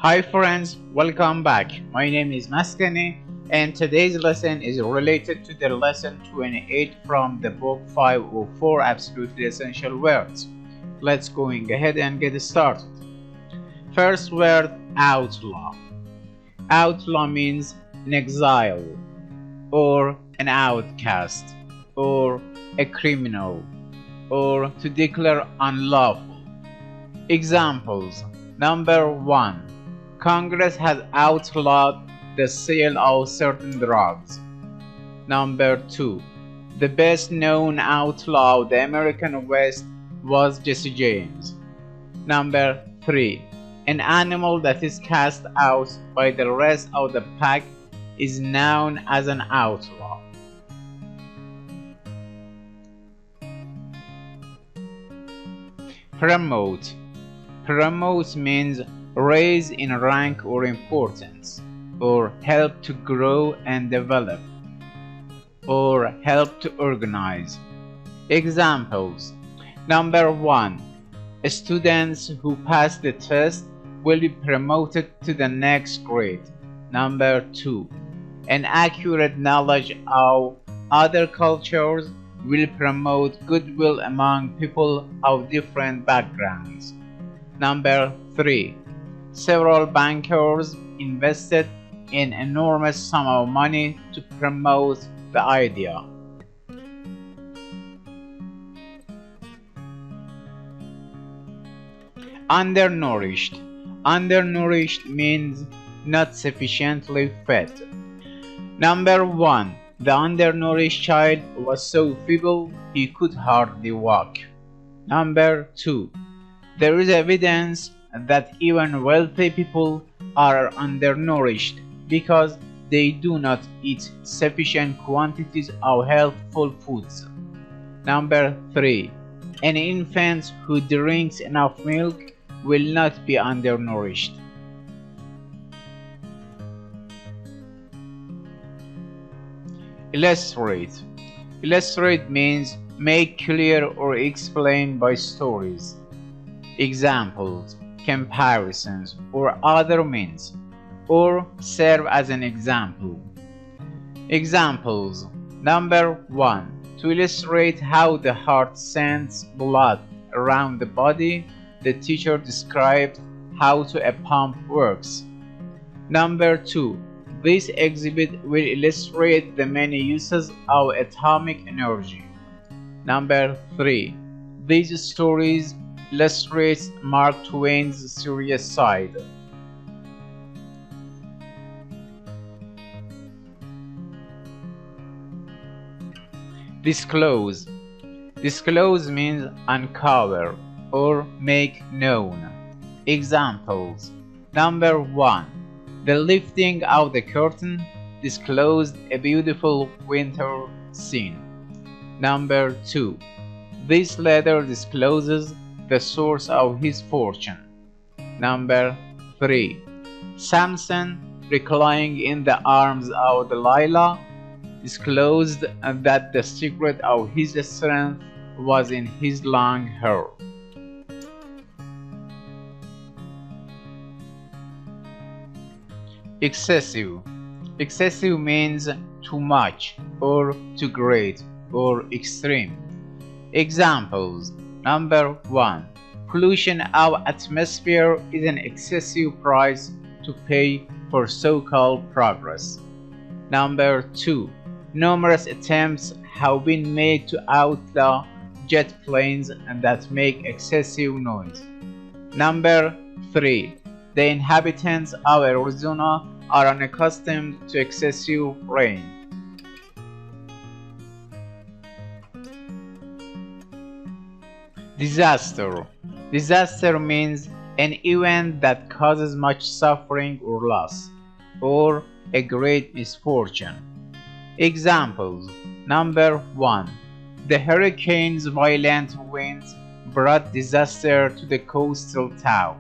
Hi friends, welcome back. My name is Maskani and today's lesson is related to the lesson 28 from the book 504 Absolutely Essential Words. Let's go ahead and get started. First word, outlaw. Outlaw means an exile or an outcast or a criminal or to declare unlawful. Examples. Number 1. Congress has outlawed the sale of certain drugs. Number 2. The best known outlaw of the American West was Jesse James. Number 3. An animal that is cast out by the rest of the pack is known as an outlaw. Promote. Promote means raise in rank or importance, or help to grow and develop, or help to organize. Examples. Number 1. Students who pass the test will be promoted to the next grade. Number 2. An accurate knowledge of other cultures will promote goodwill among people of different backgrounds. Number 3. Several bankers invested an enormous sum of money to promote the idea. Undernourished. Undernourished means not sufficiently fed. Number 1. The undernourished child was so feeble he could hardly walk. Number 2. There is evidence that even wealthy people are undernourished because they do not eat sufficient quantities of healthful foods. Number 3. An infant who drinks enough milk will not be undernourished. Illustrate. Illustrate means make clear or explain by stories, examples, comparisons, or other means, or serve as an example. Examples. Number 1. To illustrate how the heart sends blood around the body, the teacher described how a pump works. Number 2. This exhibit will illustrate the many uses of atomic energy. Number 3. These stories illustrates Mark Twain's serious side. Disclose. Disclose means uncover or make known. Examples. Number 1. The lifting of the curtain disclosed a beautiful winter scene. Number 2. This letter discloses the source of his fortune. Number 3. Samson, reclining in the arms of Delilah, disclosed that the secret of his strength was in his long hair. Excessive. Excessive means too much, or too great, or extreme. Examples. Number 1. Pollution of atmosphere is an excessive price to pay for so-called progress. Number 2. Numerous attempts have been made to outlaw jet planes that make excessive noise. Number 3. The inhabitants of Arizona are unaccustomed to excessive rain. Disaster. Disaster means an event that causes much suffering or loss, or a great misfortune. Examples. Number 1. The hurricane's violent winds brought disaster to the coastal town.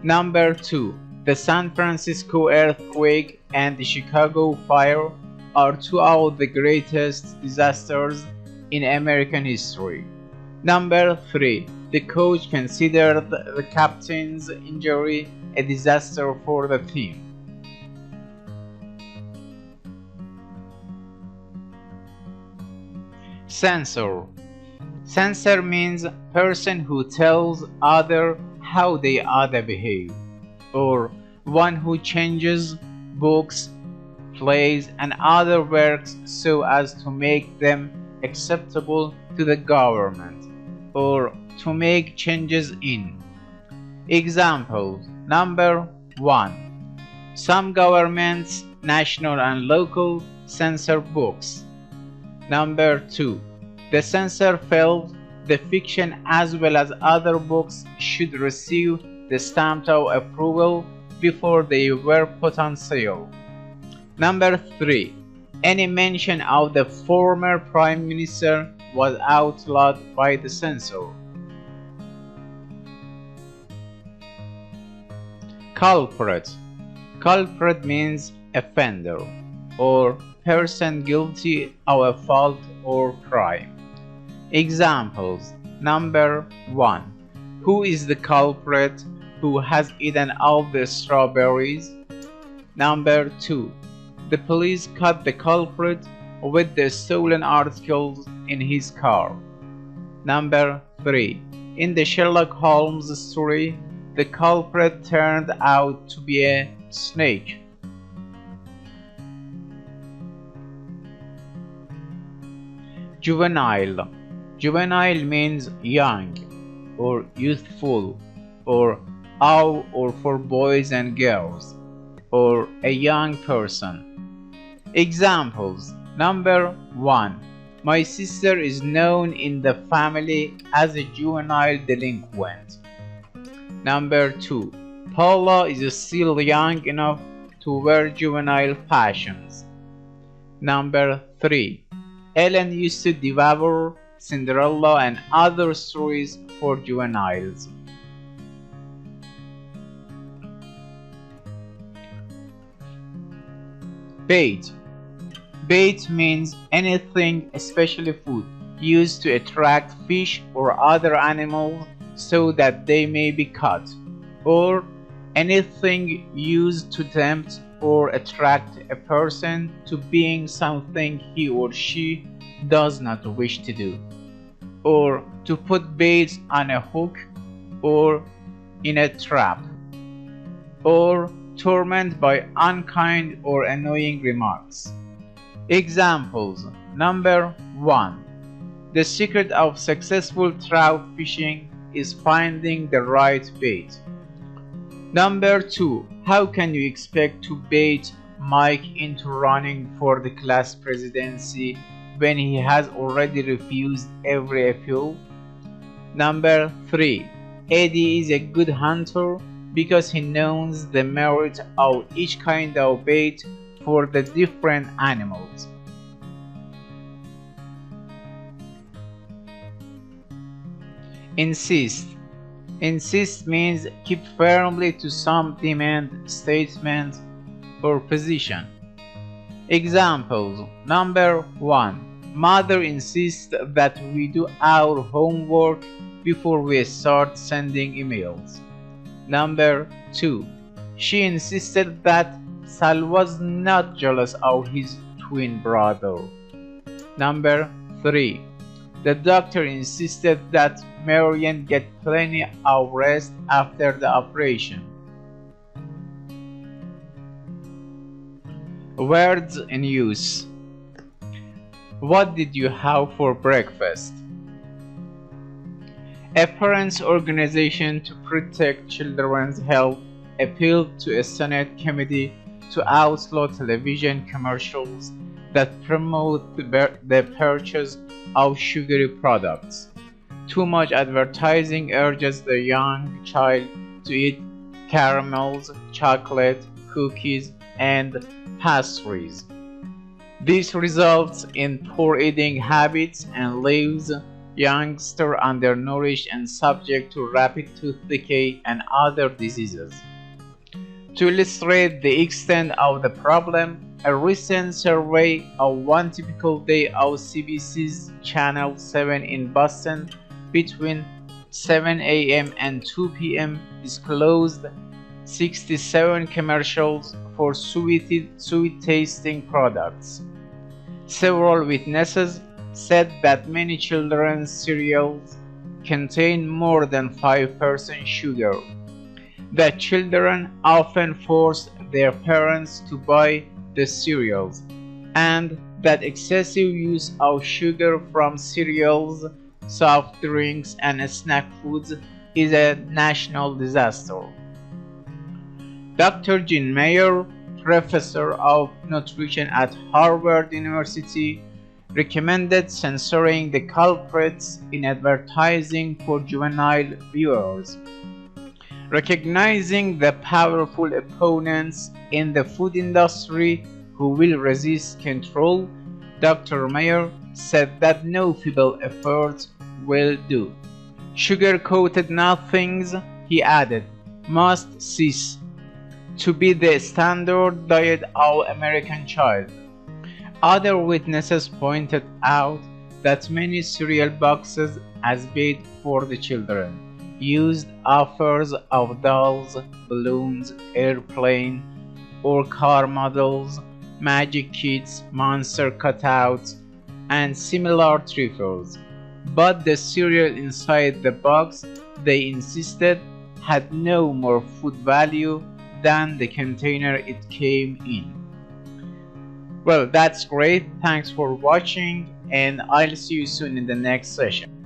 Number 2. The San Francisco earthquake and the Chicago fire are two of the greatest disasters in American history. Number 3. The coach considered the captain's injury a disaster for the team. Censor. Censor means person who tells other how they ought to behave, or one who changes books, plays, and other works so as to make them acceptable to the government, or to make changes in. Examples. Number 1. Some governments, national and local, censor books. Number 2. The censor felt the fiction as well as other books should receive the stamp of approval before they were put on sale. Number 3. Any mention of the former Prime Minister was outlawed by the censor. Culprit. Culprit means offender, or person guilty of a fault or crime. Examples. Number 1. Who is the culprit who has eaten all the strawberries? Number 2. The police caught the culprit with the stolen articles in his car. Number 3. In the Sherlock Holmes story, the culprit turned out to be a snake. Juvenile. Juvenile means young, or youthful, or out or for boys and girls, or a young person. Examples. Number 1. My sister is known in the family as a juvenile delinquent. Number 2. Paula is still young enough to wear juvenile fashions. Number 3. Ellen used to devour Cinderella and other stories for juveniles. Bait. Bait means anything, especially food, used to attract fish or other animals so that they may be caught, or anything used to tempt or attract a person to being something he or she does not wish to do, or to put bait on a hook or in a trap, or torment by unkind or annoying remarks. Examples. Number 1. The secret of successful trout fishing is finding the right bait. Number 2. How can you expect to bait Mike into running for the class presidency when he has already refused every appeal? Number 3. Eddie is a good hunter because he knows the merit of each kind of bait for the different animals. Insist. Insist means keep firmly to some demand, statement, or position. Examples. Number 1. Mother insists that we do our homework before we start sending emails. Number 2. She insisted that Sal was not jealous of his twin brother. Number 3. The doctor insisted that Marian get plenty of rest after the operation. Words in use. What did you have for breakfast? A parents' organization to protect children's health appealed to a Senate committee to outlaw television commercials that promote the purchase of sugary products. Too much advertising urges the young child to eat caramels, chocolate, cookies, and pastries. This results in poor eating habits and leaves youngsters undernourished and subject to rapid tooth decay and other diseases. To illustrate the extent of the problem, a recent survey of one typical day of CBC's Channel 7 in Boston between 7 a.m. and 2 p.m. disclosed 67 commercials for sweet-tasting products. Several witnesses said that many children's cereals contain more than 5% sugar, that children often force their parents to buy the cereals, and that excessive use of sugar from cereals, soft drinks, and snack foods is a national disaster. Dr. Jean Mayer, professor of nutrition at Harvard University, recommended censoring the culprits in advertising for juvenile viewers. Recognizing the powerful opponents in the food industry who will resist control, Dr. Mayer said that no feeble efforts will do. Sugar-coated nothings, he added, must cease to be the standard diet of American child. Other witnesses pointed out that many cereal boxes as bait for the children used offers of dolls, balloons, airplane or car models, magic kits, monster cutouts, and similar trifles. But the cereal inside the box, they insisted, had no more food value than the container it came in. Well, that's great. Thanks for watching, and I'll see you soon in the next session.